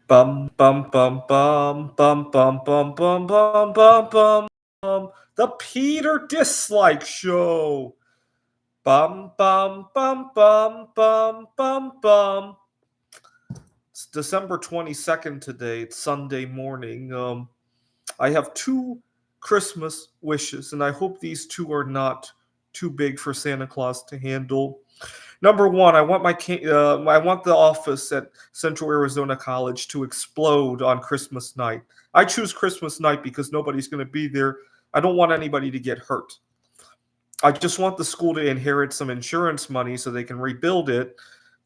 Bum bum bum bum bum bum bum bum bum bum bum bum. The Peter Dislike Show. Bum bum bum bum bum bum bum. It's December 22nd today. It's Sunday morning. I have two Christmas wishes, and I hope these two are not too big for Santa Claus to handle. Number one, I want the office at Central Arizona College to explode on Christmas night. I choose Christmas night because nobody's going to be there. I don't want anybody to get hurt. I just want the school to inherit some insurance money so they can rebuild it.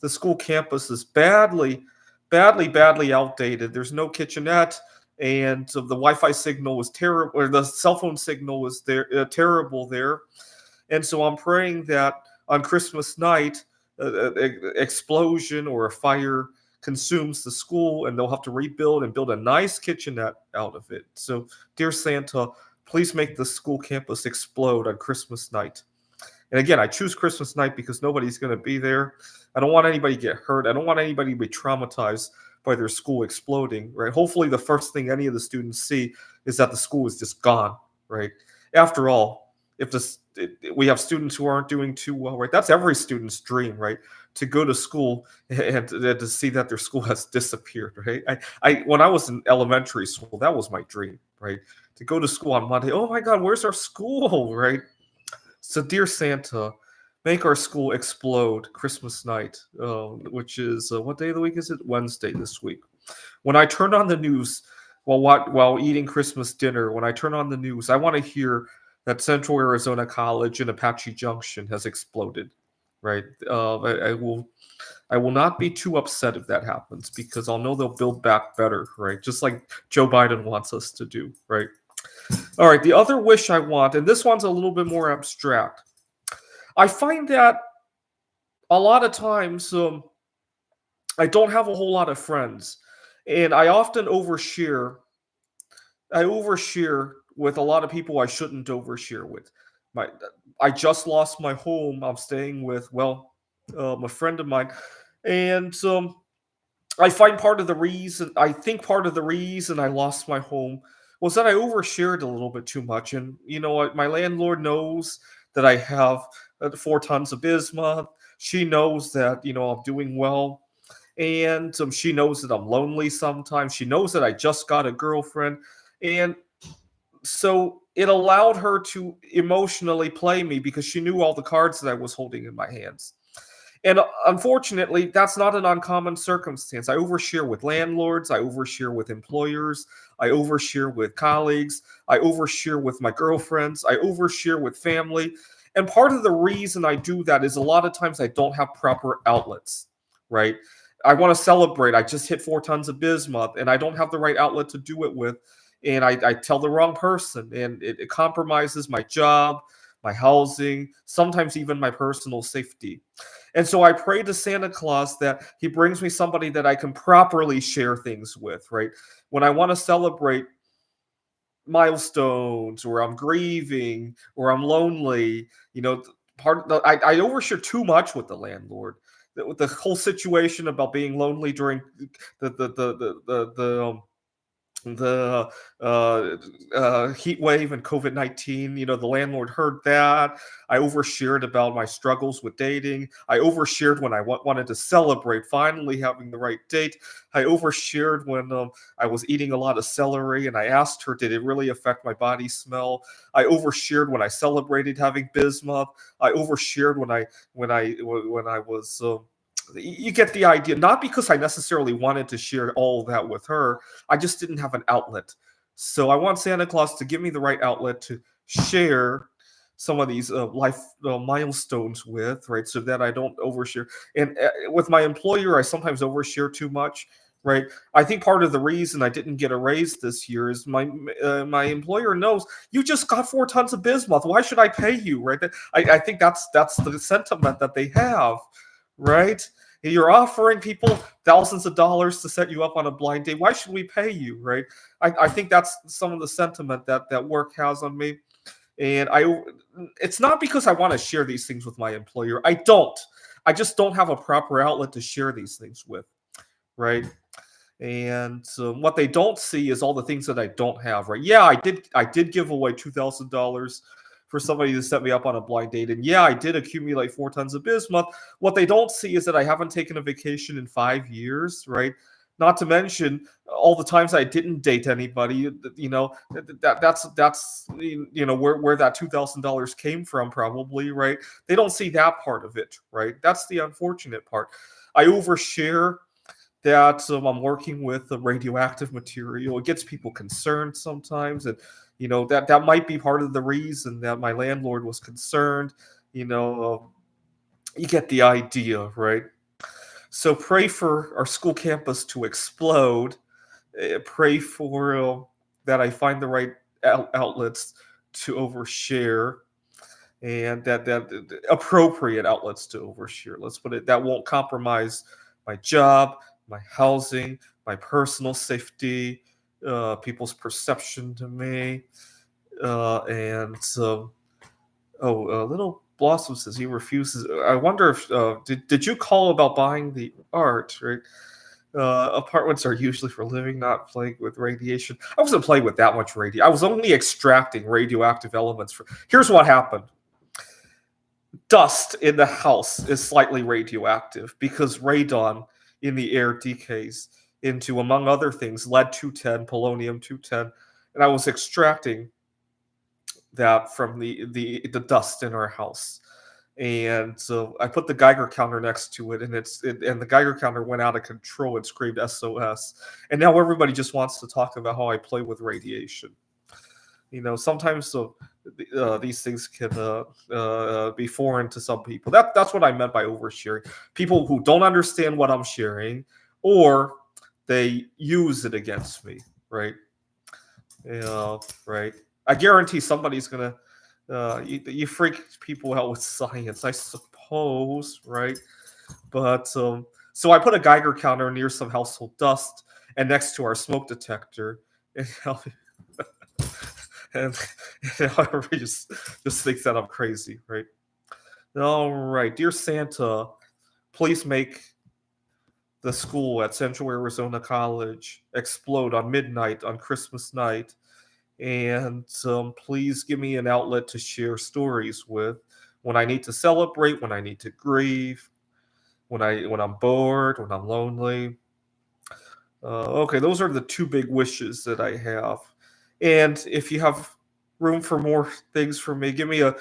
The school campus is badly outdated. There's no kitchenette, and so the Wi-Fi signal was terrible, or the cell phone signal was there terrible there. And so I'm praying that on Christmas night, explosion or a fire consumes the school, and they'll have to rebuild and build a nice kitchenette out of it. So, dear Santa, please make the school campus explode on Christmas night. And again, I choose Christmas night because nobody's going to be there. I don't want anybody to get hurt. I don't want anybody to be traumatized by their school exploding, right? Hopefully, the first thing any of the students see is that the school is just gone, right? After all, if we have students who aren't doing too well, right? That's every student's dream, right? To go to school and to see that their school has disappeared, right? When I was in elementary school, that was my dream, right? To go to school on Monday. Oh my God, where's our school, right? So, dear Santa, make our school explode Christmas night, which is what day of the week is it? Wednesday this week. When I turn on the news while eating Christmas dinner, when I turn on the news, I want to hear that Central Arizona College in Apache Junction has exploded. Right? I will not be too upset if that happens because I'll know they'll build back better. Right? Just like Joe Biden wants us to do. Right? All right. The other wish I want, and this one's a little bit more abstract. I find that a lot of times I don't have a whole lot of friends, and I often overshare. I overshare with a lot of people I shouldn't overshare with. My, I just lost my home. I'm staying with a friend of mine, and I find part of the reason I think part of the reason I lost my home was that I overshared a little bit too much, and you know what? My landlord knows that I have 4 tons of bismuth. She knows that I'm doing well, and she knows that I'm lonely sometimes. She knows that I just got a girlfriend, and so it allowed her to emotionally play me because she knew all the cards that I was holding in my hands. And unfortunately, that's not an uncommon circumstance. I overshare with landlords, I overshare with employers, I overshare with colleagues, I overshare with my girlfriends, I overshare with family. And part of the reason I do that is a lot of times I don't have proper outlets, right? I want to celebrate. I just hit 4 tons of bismuth and I don't have the right outlet to do it with. And I tell the wrong person, and it compromises my job, my housing, sometimes even my personal safety. And so I pray to Santa Claus that he brings me somebody that I can properly share things with, right? When I want to celebrate milestones or I'm grieving or I'm lonely, I overshare too much with the landlord. With the whole situation about being lonely during the heat wave and COVID-19. The landlord heard that. I overshared about my struggles with dating. I overshared when I wanted to celebrate finally having the right date. I overshared when I was eating a lot of celery and I asked her, did it really affect my body smell? I overshared when I celebrated having bismuth. I overshared when I was you get the idea. Not because I necessarily wanted to share all that with her. I just didn't have an outlet. So I want Santa Claus to give me the right outlet to share some of these life milestones with, right? So that I don't overshare. And with my employer, I sometimes overshare too much, right? I think part of the reason I didn't get a raise this year is my employer knows you just got 4 tons of bismuth. Why should I pay you, right? I think that's the sentiment that they have, right? You're offering people thousands of dollars to set you up on a blind date. Why should we pay you, right? I think that's some of the sentiment that work has on me. And it's not because I want to share these things with my employer. I just don't have a proper outlet to share these things with, right? And what they don't see is all the things that I don't have, right? Yeah, I did give away $2,000 for somebody to set me up on a blind date, and yeah, I did accumulate 4 tons of bismuth. What they don't see is that I haven't taken a vacation in 5 years, right? Not to mention all the times I didn't date anybody. That's where that $2,000 came from, probably, right? They don't see that part of it, right? That's the unfortunate part. I overshare that I'm working with the radioactive material. It gets people concerned sometimes, and that might be part of the reason that my landlord was concerned. You get the idea, right? So pray for our school campus to explode. Pray for that I find the right outlets to overshare, and that appropriate outlets to overshare. Let's put it that won't compromise my job, my housing, my personal safety, people's perception to me, and little Blossom says he refuses. I wonder if did you call about buying the art? Right. Apartments are usually for living, not plagued with radiation. I wasn't playing with that much I was only extracting radioactive elements. Here's what happened. Dust in the house is slightly radioactive because radon in the air decays into, among other things, lead-210, polonium-210, and I was extracting that from the dust in our house. And so I put the Geiger counter next to it, and and the Geiger counter went out of control and screamed SOS. And now everybody just wants to talk about how I play with radiation. Sometimes these things can be foreign to some people. That's what I meant by oversharing. People who don't understand what I'm sharing, or they use it against me, right? Right. I guarantee somebody's gonna you freak people out with science, I suppose, right? But so I put a Geiger counter near some household dust and next to our smoke detector, and and everybody just thinks that I'm crazy, right? All right, dear Santa, please make the school at Central Arizona College explode on midnight on Christmas night, and please give me an outlet to share stories with when I need to celebrate, when I need to grieve, when I'm bored, when I'm lonely. Okay, those are the two big wishes that I have. And if you have room for more things from me, give me a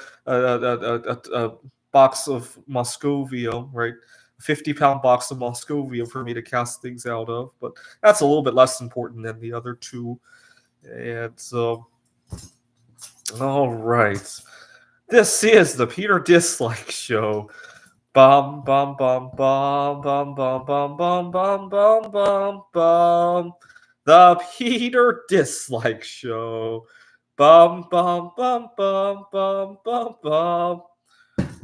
box of Moscovia, right? 50-pound box of Moscovia for me to cast things out of. But that's a little bit less important than the other two. And so, all right. This is the Peter Dislike Show. Bum bum bum bum bum bum bum bum bum bum bum bum. The Peter Dislike Show. Bum bum bum bum bum bum bum.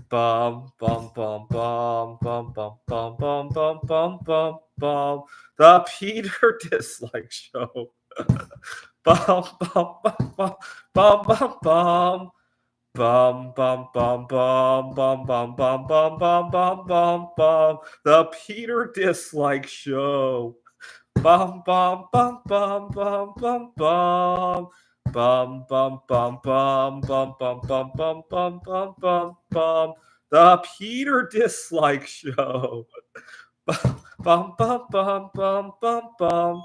Bum bum bum bum bum bum bum bum bum bum bum bum. The Peter Dislike Show. Bum bum bum bum bum bum bum. Bum bum bum bum bum bum bum bum bum bum bum bum. The Peter Dislike Show. Bum bum bum bum bum bum bum. Bum bum bum bum bum bum bum bum bum bum bum bum. The Peter Dislike Show. Bum bum bum bum bum bum.